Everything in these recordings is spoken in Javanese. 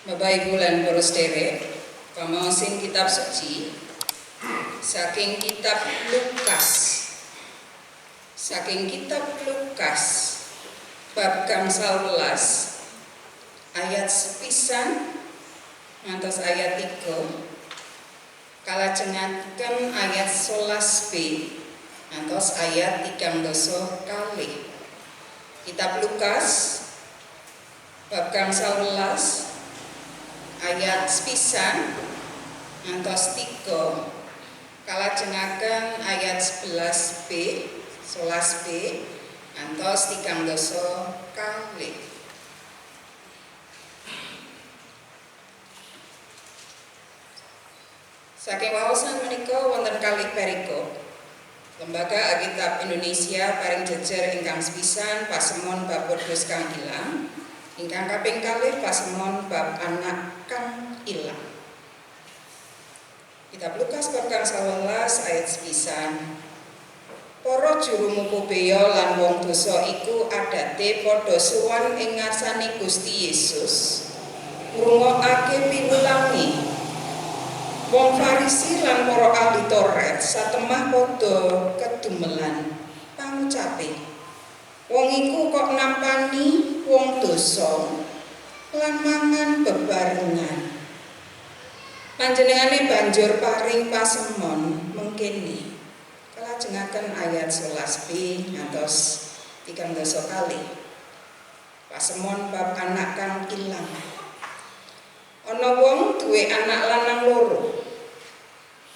Bapak Ibu lan para sederek, pamaosing kitab suci saking kitab Lukas. Saking kitab Lukas bab gangsal welas ayat sepisan ngantos ayat 3 kalajengaken ayat 11b ngantos ayat 13 kalih. Kitab Lukas bab gangsal welas ayat sepisan ngantos 3 kalajengaken ayat 11b ngantos 13 kalih. Saking waosan menika wonten kalih perikop. Lembaga Alkitab Indonesia paring jejer ingkang sepisan pasemon bab wedhus kang ilang, ingkang kaping kalih pasemon bab anak kang ilang. Kitab Lukas bab gangsal welas ayat sepisan. Para juru mukubeya lan wong dosa iku adate padha sowan ing ngarsane Gusti Yesus ngrungokake piwulange. Wong Farisi lan para ahli Taurat satemah padha kedumelan pangucape. Wong iku kok nampani wong dosa lan mangan bebarengan. Panjenengane banjur paring pasemon mengkene. Kalajengaken ayat 11b ngantos 13 kalih. Pasemon bab anak kang ilang. Ana wong duwe anak lanang loro.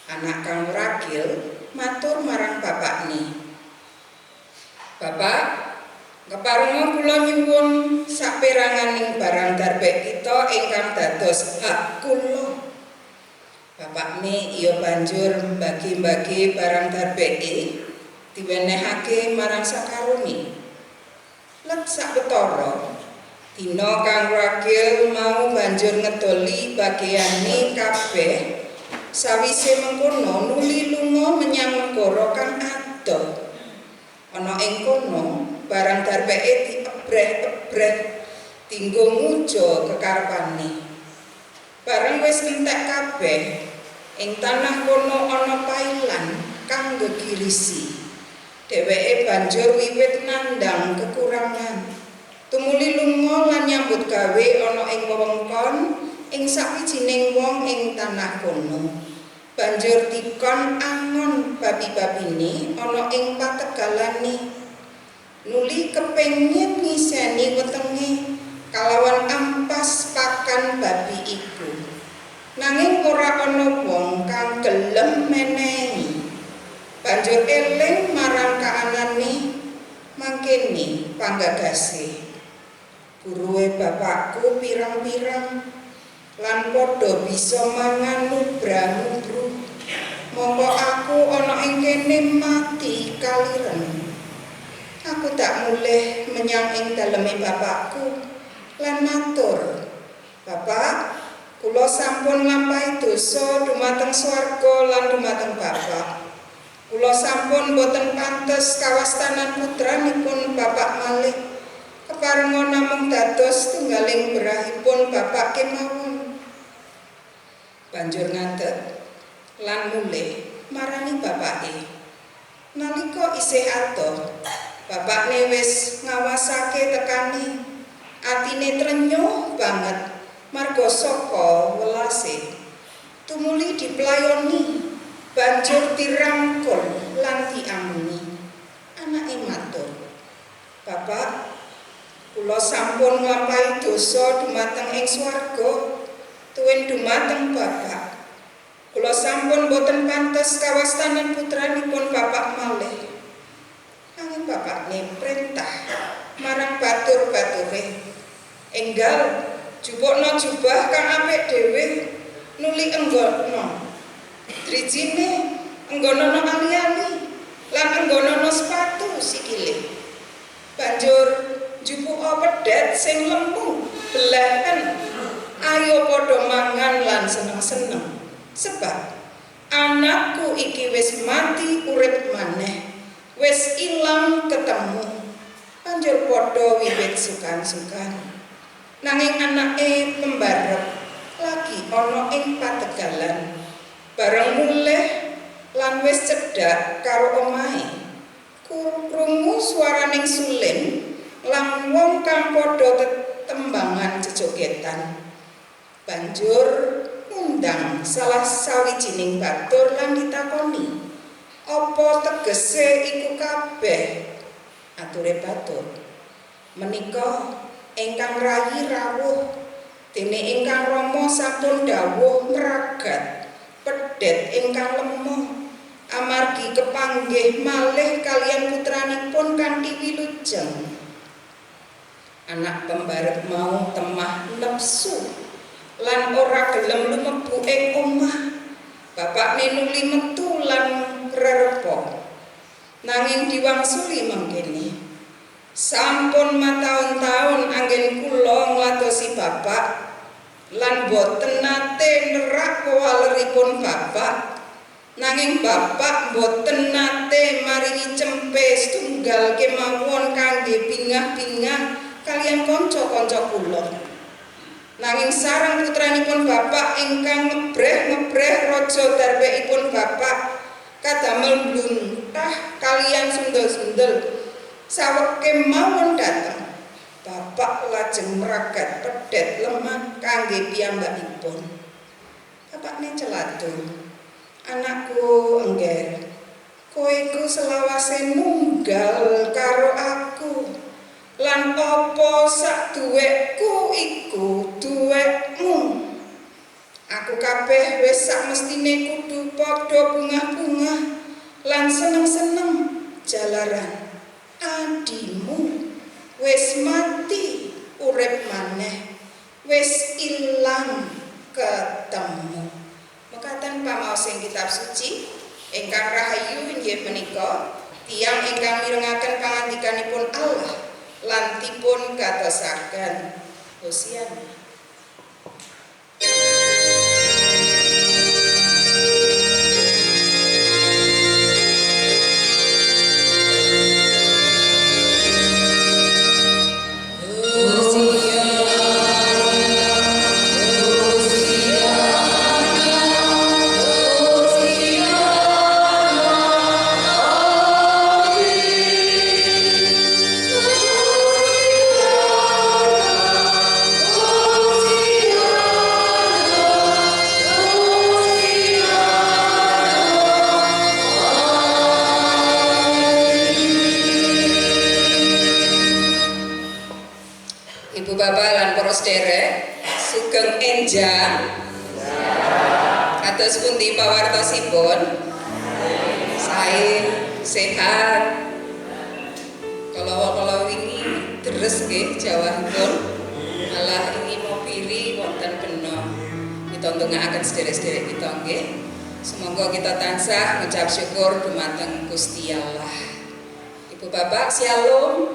Anak kang ragil matur marang bapakne, "Bapak, keparenga kula nyuwun saperanganing barang darbek kita ingkang dados hak kula." Bapakne iya banjur mbagi-mbagi barang darbeke diwenehake marang sakarone. Let sawetara dina kang ragil mau banjur ngedoli bagiane kabeh. Sawise mengkono nuli lunga menyang negara kang adoh. Ana ing kono barang darbeke diebreh-ebreh dinggo muja kekarepane. Bareng wis entek kabeh, ing tanah kono ana pailan kang gegirisi. Dheweke banjur wiwit nandhang kekurangan. Tumuli lunga lan nyambut gawe ana ing wewengkon ing sawijining wong ing tanah kono. Banjur dikon angon babi-babine ana ing pategalane. Nuli kepengin ngiseni wetenge kalawan ampas pakan babi iku. Nanging ora ana wong kang gelem menehi. Banjur eling marang kaanane, mangkene panggagase. Buruhe bapakku pirang-pirang lan padha bisa mangan nubrah-nubruk. Mongko aku ana ing kene mati kaliren. Aku tak mulih menyang ing daleme bapakku lan matur, "Bapak, kula sampun nglampahi dosa dumateng swarga lan dumateng Bapak. Kula sampun boten pantes kawastanan putranipun Bapak malih. Keparenga namung dados tunggaling berahipun Bapak kemawon." Banjur ngadeg lan mulih marani bapake. Nalika isih adoh, bapakne wis ngawasake tekane. Atine trenyuh banget marga saka welase. Tumuli diplayoni, banjur dirangkul lan diamuni. Anake matur, "Bapak, kula sampun nglampahi dosa dumateng ing swarga, tuwin dumateng Bapak. Kula sampun boten pantes kawastanan putranipun Bapak malih." Nanging bapakne perintah marang batur-bature, "Enggal, jupukna jubah kang apik dhewe, nuli enggono. Drijine enggono ali-ali lan enggono sepatu sikile. Banjur jupuka pedhet sing lemu belehen. Ayo padha mangan lan seneng-seneng. Sebab anakku iki wis mati urip maneh, wis ilang ketemu." Banjur padha wiwit sukan-sukan. Nanging anake pembarep lagi ana ing pategalan. Bareng mulih lan wis cedhak karo omahe. Krungu swaraning sulin lan wong kang padha tetembangan jejogetan. Banjur ngundang salah sawijining batur lan ditakoni, "Apa tegese iku kabeh?" Ature batur, "Menika ingkang rayi rawuh, dene ingkang Rama sampun dawuh meragat pedhet ingkang lemah amargi kepanggih malih kalian putranipun kanthi wilujeng." Anak pembarep mau temah nepsu lan ora gelem lumebu ing omah. Bapakne nuli metu lan rerepa. Nanging diwangsuli mangkene, "Sampun mataun-taun anggen kula ngladosi bapak lan boten nate nerak waleripun bapak. Nanging bapak boten nate maringi cempe setunggal kemawon kangge bingah-bingah kalian kanca-kanca kula. Nanging sareng putranipun bapak ingkang ngebreh raja darbeipun bapak kadamel bluntah kalian sundel-sundel. Saweke mawon dateng, bapak lajeng meragat pedhet lemah kangge piyambakipun." Bapakne celatu, "Anakku engger, kowe iku selawase nunggal karo aku. Lan apa sak duwekku iku duwekmu. Aku kabeh wis sak mestine kudu padha bungah-bungah lan seneng-seneng jalaran adimu wis mati urip maneh, wis ilang ketemu." Mekaten pamaos ing kitab suci ingkang rahayu inggih menika tiyang ingkang mirengaken pangandikanipun Allah lan dipun gatosaken. Hosiana. Ibu bapak lan para sedherek sugeng enjang kados pundi pawartosipun? Sae, sehat. Kalau wingi deres nggih jawahipun malah ingi mopiri wonten bena. Kita ndongaaken sedherek-sedherek kita nggih. Semoga kita tansah ngucap syukur dumateng Gusti Allah. Ibu bapak shalom.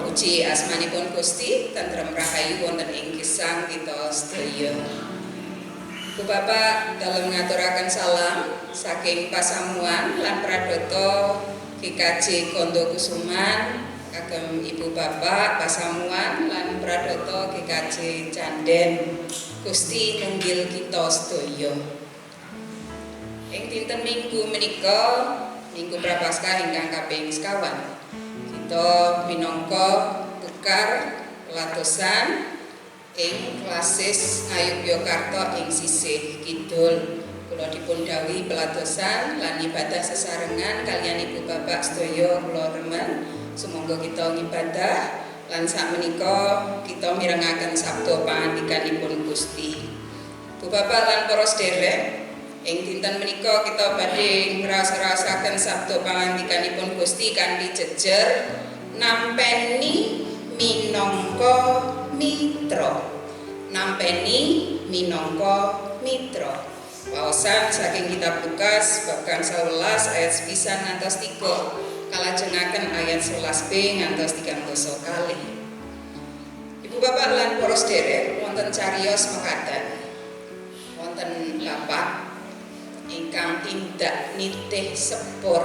Puji asmanipun Gusti, tentrem rahayu wonten ing gesang kita sedaya. Bu bapak dalem ngaturaken salam saking pasamuan lan pradata GKJ Kondo Kusuman kagem ibu bapak pasamuan lan pradata GKJ Canden. Gusti nunggil kita sedaya. Ing dinten Minggu menika Minggu Prapaskah ingkang kaping sekawan. Kita minangka tukar pelatosan ing Klasis Ngayogyakarta ing sisih kidul. Kula dipun dawuhi pelatosan lan ibadah sesarengan kaliyan ibu bapak sedaya kula remen. Sumangga kita ngibadah lan sakmenika kita mirengaken sabda pangandikanipun Gusti. Bu bapak lan para sedherek, ing dinten menika kita badhe ngrasa-rasaken sabda pangandikanipun Gusti kanthi jejer nampeni minangka mitra. Nampeni minangka mitra. Waosan saking kitab Lukas bab 11 ayat 9 ngantos 3 kalajengaken ayat 11b ngantos 30 kali. Ibu bapak lan para sedherek wonten cariyos mekaten. Wonten lapak ingkang tindak nitih sepur.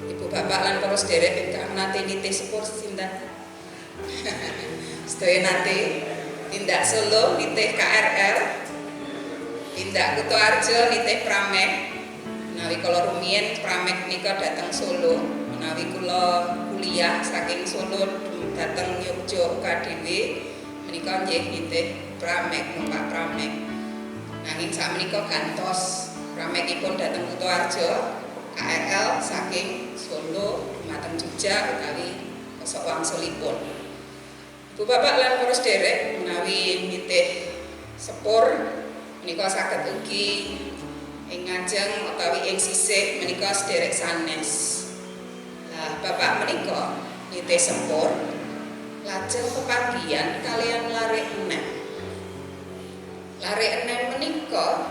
Ibu bapak lan para sedherek ingkang nate nitih sepur sinten? Sedaya nate tindak Solo nitih KRL, tindak Kutoarjo nitih Pramek. Menawi kula rumiyin Pramek nika dhateng Solo, menawi kula kuliah saking Solo dhateng Yogyakarta dhewe menika nggih nitih Pramek, numpak Pramek. Nanging sakmenika gantos Pramekipun dhateng Kutoarjo, KRL saking Solo dumateng Jogja utawi kosok wangsulipun. Ibu bapak lan para sederek menawi nitih sepur menika saged ugi ing ngajeng utawi ing sisih menika sederek sanes. Lah bapak menika nitih sepur lajeng pepanggihan kalian lare enem. Lare enem menika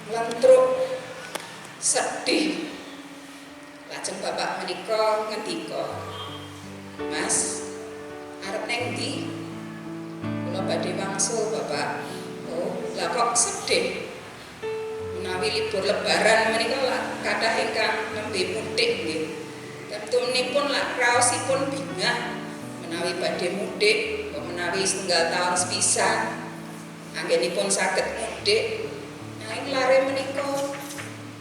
nglentruk sedih. Lajeng bapak menika ngendika, "Mas, arep neng ndi? Kula badhe wangsul, Bapak." "Oh, lah kok sedih?" "Menawi libur lebaran menika lah kathah ingkang nembe mudik nggih. Tentunipun lah raosipun bingah menawi badhe mudik, menawi setunggal taun sepisan anggenipun saged mudik. Nanging lare menika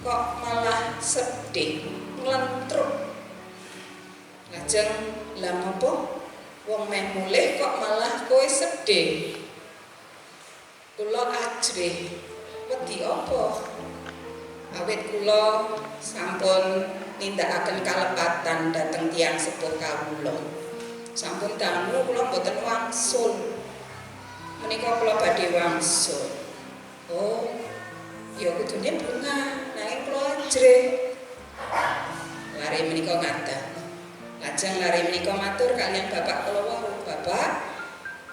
kok malah sedih, nglentruk." Lajeng lha napa wong meh mulih kok malah kowe sedih? "Kula ajrih." "Wedi apa?" "Awit kula sampun nindakaken kalepatan dhateng tiyang sepuh kawula. Sampun dangu kula boten wangsul. Menika kula badhe wangsul." "Oh, ya kudune bunga, nanging kula ajrih." Lare menika ngaten. Lajeng lare menika matur kaliyan bapak kula wau, "Bapak,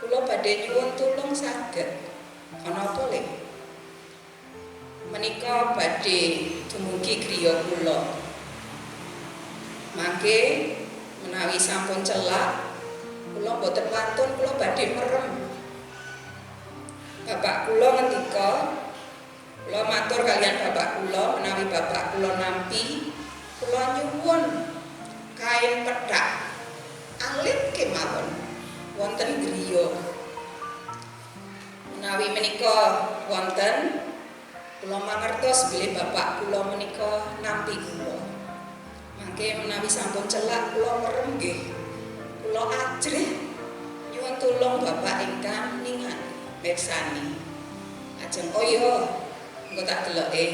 kula badhe nyuwun tulung saged." "Ana apa, Le?" "Menika badhe dumugi griya kula. Mangke menawi sampun celak, kula boten wantun, kula badhe merem." Bapak kula ngendika, "Kula matur kaliyan bapak kula menawi bapak kula nampi, kula nyuwun kain pethak alit kemawon wonten griya. Menawi menika wonten, kula mangertos bilih bapak kula menika nampi kula. Mangke menawi sampun celak kula merem nggih, kula ajrih nyuwun tulung bapak ingkang ningali mirsani." Lajeng, "Oh iya, engko tak deloke."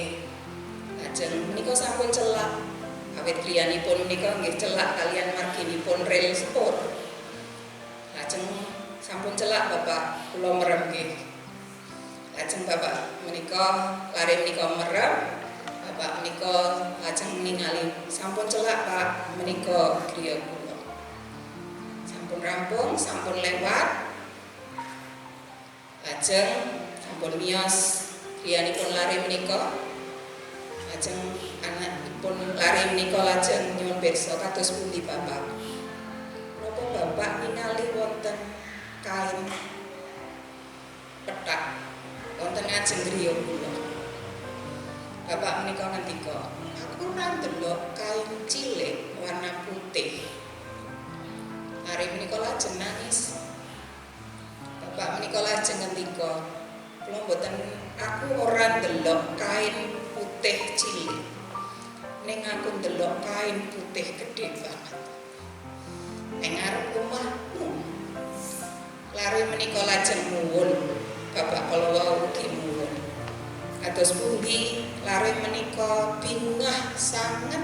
Lajeng menika sampun celak. Awit griyanipun menika nggih celak kaliyan marginipun rel sepur. Lajeng sampun celak bapak kula merem nggih. Lajeng bapak menika lare menika merem, bapak menika lajeng ningali sampun celak Pak menika griya kula. Sampun rampung, sampun lewat. Lajeng sampun miyos griyanipun lare menika. Lajeng anakipun lare menika lajeng nyuwun pirsa kados pundi bapak? "Napa bapak ningali wonten kain pethak wonten ngajeng griya kula?" Bapak menika ngendika, "Aku ora ndelok kain cilik warna putih." Lare menika lajeng nangis. Bapak menika lajeng ngendika, "Kula mboten, aku ora ndelok kain putih cilik, ning aku ndelok kain putih gedhe banget ning arep omahmu." Lare menika lajeng nuwun, bapak kala wau ugi nuwun. Kados pundi lare menika bingah sanget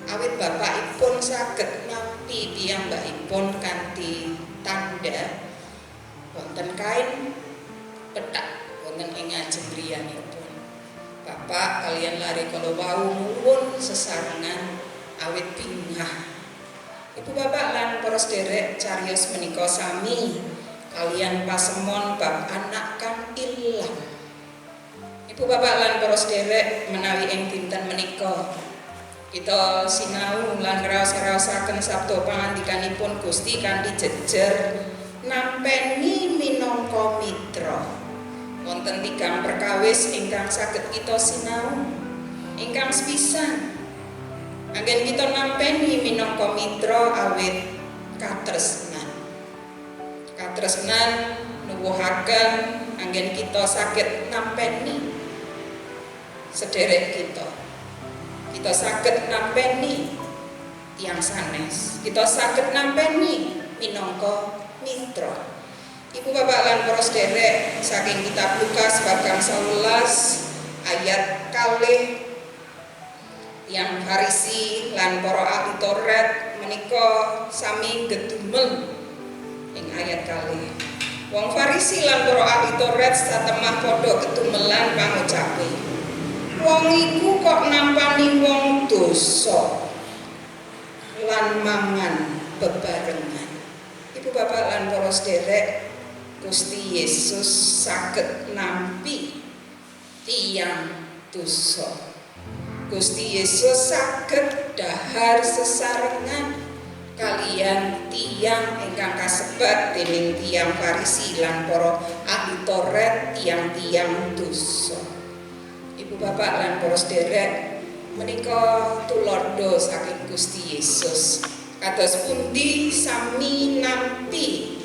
awit bapakipun saged nampi piyambakipun kanthi tanda wonten kain pethak wonten ing ngajeng griyanipun. Bapak kaliyan lare kala wau nuwun sesarengan awit bingah. Ibu bapak lan para sederek cariyos menika sami kaliyan pasemon bab anak kang ilang. Ibu bapak lan para sederek menawi ing dinten menika kita sinau lan ngraos-raosaken sabda pangandikanipun Gusti kanthi jejer nampeni minangka mitra. Wonten 3 perkawis ingkang saged kita sinau. Ingkang sepisan, anggen kita nampeni minangka mitra awit katresnan. Katresnan nuwuhaken anggen kita saged nampeni sederek kita. Kita saged nampeni tiyang sanes. Kita saged nampeni minangka mitra. Ibu bapak lan para sederek, saking kitab Lukas bab 11 ayat kalih, tiyang Farisi lan para ahli Taurat menika sami gedumel ing ayat kalih. Wong Farisi lan para ahli Taurat satemah padha ketumelan pangucape. Wong iku kok nampani wong dosa lan mangan bebarengan. Ibu bapak lan para sederek, Gusti Yesus saged nampi tiyang dosa. Gusti Yesus saged dahar sesarengan kalian tiyang ingkang kasebat dening tiyang Farisi lan para ahli Taurat, tiyang-tiyang dosa. Ibu bapak lan para sederek, menika tulodo saking Gusti Yesus. Kados pundi sami nampi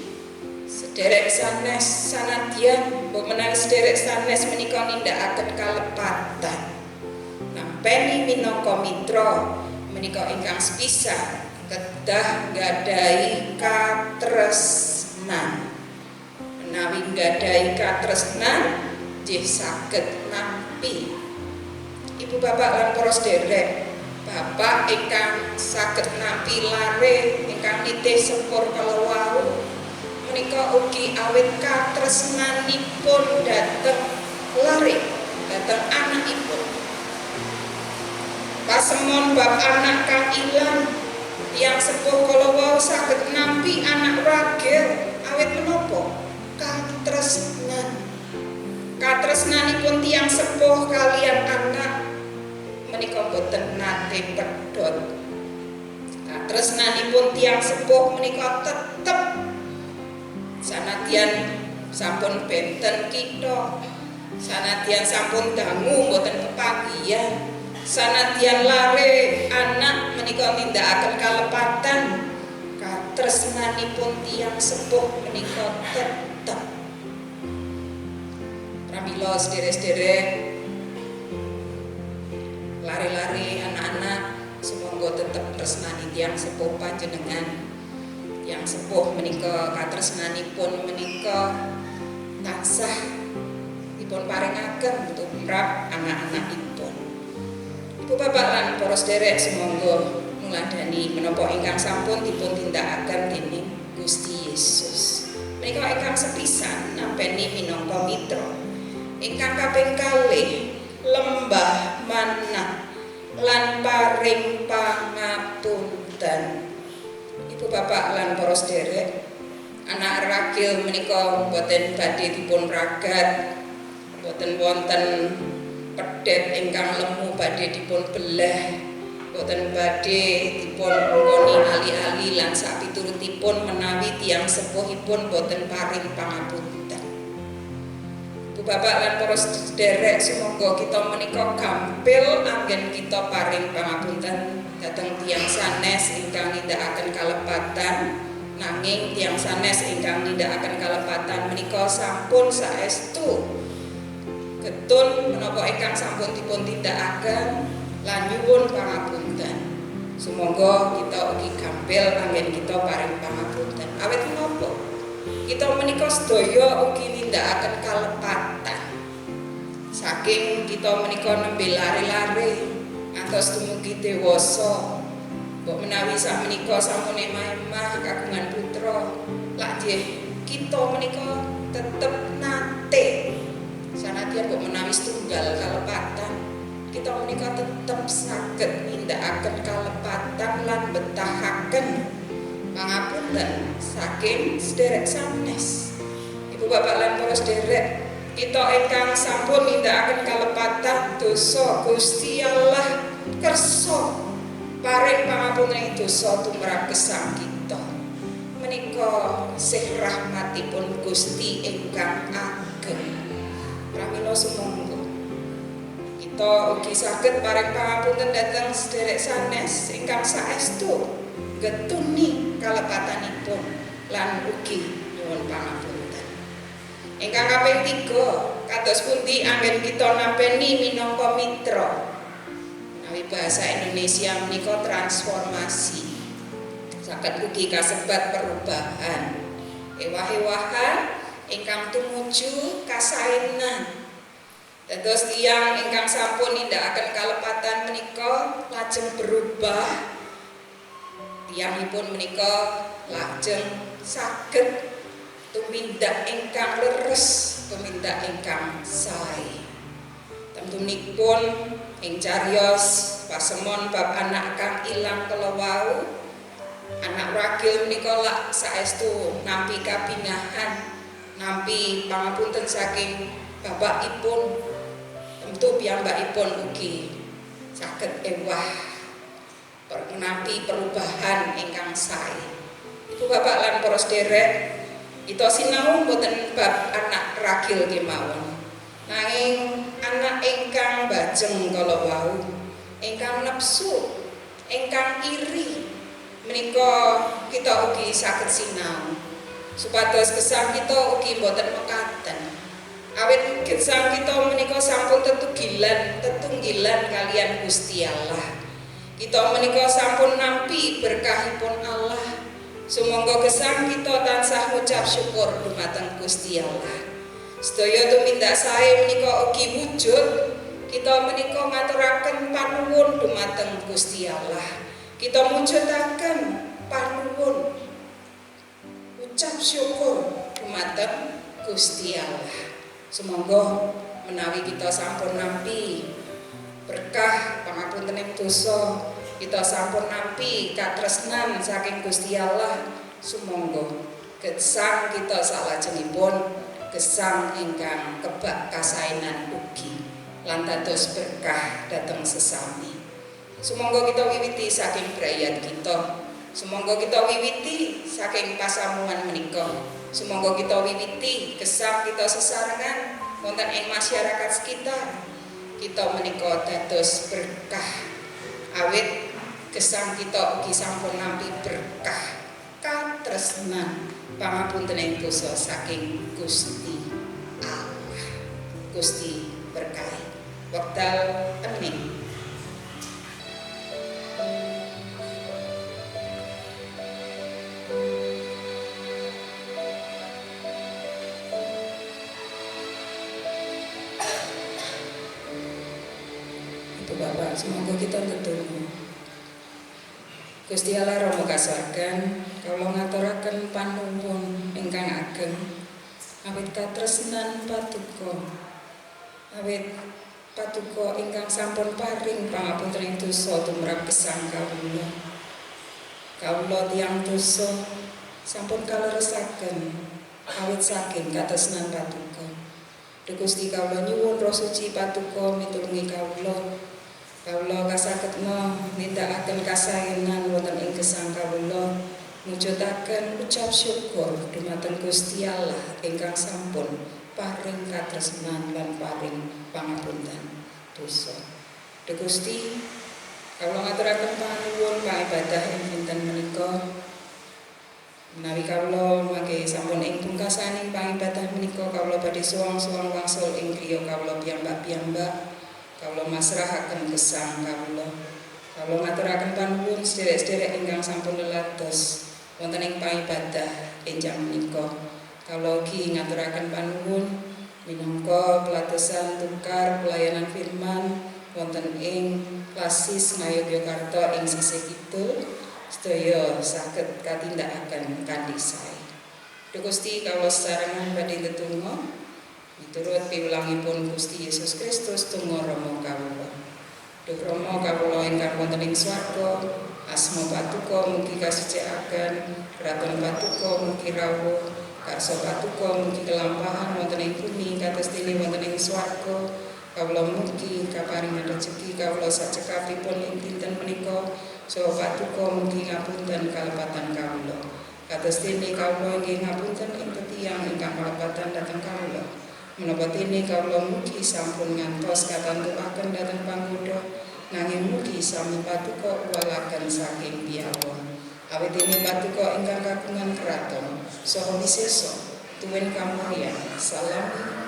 sederek sanes sanadyan mbok menawi sederek sanes menika nindakaken kalepatan. Nampeni minangka mitra menika ingkang sepisan kedah nggadahi katresnan. Menawi nggadahi katresnan nggih saged nampi. Ibu bapak lan para sederek, bapak ingkang saged nampi lare ingkang nitih sepur kalawau menika ugi awit katresnanipun dhateng lare dhateng anakipun. Pasemon bab anak kang ilang, tiyang sepuh kalawau saged nampi anak ragil awit menapa? Katresnan. Katresnanipun tiyang sepuh kalian anak menika boten nate pedhot. Katresnanipun tiyang sepuh menika tetep sanadyan sampun benten kita, sanadyan sampun dangu boten kepagian, sanadyan lare anak menika nindakaken kalepatan, katresnanipun tiyang sepuh menika tetep. Pramila sederek-sederek, lari-lari anak-anak sumangga tetep tresnani tiyang sepuh panjenengan. Yang sepuh menika katresnanipun menika tansah dipun paringaken tumrap anak-anakipun. Ibu bapak lan para sederek sumangga nuladani menapa ingkang sampun dipun tindakaken dening Gusti Yesus. Menika ingkang sepisan nampeni minangka mitra. Ingkang kaping kalih lembah manah lan paring pangapunten. Ibu bapak lan para sederek, anak ragil menika boten badhe dipun ragat, boten wonten pedhet ingkang lemu badhe dipun belah, boten badhe dipun nggoni ali-ali lan sapiturutipun menawi tiyang sepuhipun boten paring pangapunten. Ibu bapak lan para sederek, sumangga kita menika gampil anggen kita paring pangapunten dhateng tiyang sanes ingkang nindakaken kalepatan, nanging tiyang sanes ingkang nindakaken kalepatan menika sampun saestu getun menapa ingkang sampun dipun tindakaken lan nyuwun pangapunten. Sumangga kita ugi gampil anggen kita paring pangapunten. Awit menapa? Kita menika sedaya ugi nindakaken kalepatan. Saking kita menika nembe lare-lare ngantos dumugi dewasa, mbok menawi sak menika sampun emah-emah kagungan putra, lak nggih kita menika tetep nate sanadyan mbok menawi setunggal kalepatan, kita menika tetep saged nindakaken kalepatan lan betahaken pangapunten saking sederek sanes. Ibu bapak lan para sederek, kita ingkang sampun nindakaken kalepatan dosa, Gusti Allah kersa paring pangapunten dosa tumrap gesang kita. Menika sih rahmatipun Gusti ingkang ageng. Pramila sumangga kita kita ugi saged paring pangapunten dhateng sederek sanes ingkang saestu getuni kalepatanipun lan ugi nyuwun pangapunten. Ingkang kaping 3, kados pundi anggen kita nampeni minangka mitra. Menawi bahasa Indonesia menika transformasi. Saged ugi kasebat perubahan. Ewah-ewahan ingkang tumuju kasaenan. Dados tiyang ingkang sampun nindakaken kalepatan menika lajeng berubah. Tiyangipun menika lajeng saged tumindak ingkang leres, tumindak ingkang sae. Temtunipun ing cariyos pasemon bab anak kang ilang kala wau, anak ragil menika lak saestu nampi kabingahan, nampi pangapunten saking bapakipun. Tentu piyambakipun ugi saged ewah nampi perubahan ingkang sae. Ibu bapak lan para sedherek, kita sinau boten bab anak ragil kemawon, nanging anak ingkang bajeng kala wau, ingkang nepsu, ingkang iri menika kita ugi saged sinau supados gesang kita ugi boten mekaten. Awit gesang kita menika sampun tetunggilan kalian Gusti Allah. Kita menika sampun nampi berkahipun Allah. Sumangga gesang kita tansah ngucap syukur dumateng Gusti Allah. Sedaya tumindak sae menika ugi wujud kita menika ngaturaken panuwun dumateng Gusti Allah. Kita mujudaken panuwun ucap syukur dumateng Gusti Allah. Sumangga menawi kita sampun nampi berkah pangapuntening dosa, kita sampun nampi katresnan saking Gusti Allah, sumangga gesang kita salajengipun gesang ingkang kebak kasaenan ugi lan dados berkah dhateng sesami. Sumangga kita wiwiti saking brayat kita, sumangga kita wiwiti saking pasamuan menika, sumangga kita wiwiti gesang kita sesarengan wonten ing masyarakat sekitar. Kita menika dados berkah awit gesang kita ugi sampun nampi berkah katresnan pangapuntening dosa saking Gusti Allah. Gusti berkahi wekdal ening. Bapak, semoga kita tetunggu. Gusti Allah Rama kasorgan, kawula ngaturaken panuwun ingkang ageng awit katresnan patuko, awit patuko ingkang sampun paring pangapuntening dosa tumrap gesang kawula. Kawula tiyang dosa sampun kaleresaken awit saking katresnan patuko. Gusti kawula nyuwun Roh Suci patuko mitulungi kawula. Kawula kasagedna nindakaken kasaenan wonten ing gesang kawula, mujudaken ucap syukur dumateng Gusti Allah ingkang sampun paring katresnan lan paring pangapunten dosa. Gusti, kawula ngaturaken panuwun pangibadah ing dinten menika. Menawi kawula mangke sampun ing pungkasaning pangibadah menika kawula badhe suwang-suwang wangsul ing griya kawula piyambak-piyambak. Kawula masrahaken gesang kawula. Kawula ngaturaken panuwun sederek-sederek ingkang sampun lelados wonten ing pangibadah enjang menika. Kawula ugi ngaturaken panuwun minangka pelatosan tukar pelayanan firman wonten ing Klasis Ngayogyakarta ing sisih kidul. Sedaya saged katindakaken kanthi sae. Gusti kawula sesarengan badhe tetunggal miturut piwulangipun Gusti Yesus Kristus tunggu Rama kawula. Duh Rama kawula ingkang wonten ing swarga, asma patuko mugi kasucikaken, kraton patuko mugi rawuh, karsa patuko mugi kelampahan wonten ing bumi kados dene wonten ing swarga. Kawula mugi kaparingan rejeki kawula sacekapipun ing dinten menika, saha patuko mugi ngapunten kalepatan kawula. Kados dene kawula inggih ngapunten ing tiyang ingkang kalepatan dhateng kawula. Menapa dene kawula mugi sampun ngantos katantuaken dhateng panggoda, nanging mugi sami patuko walaken saking piyawon. Awit dene patuko ingkang kagungan kraton saha wisesa tuwin kamulyan salami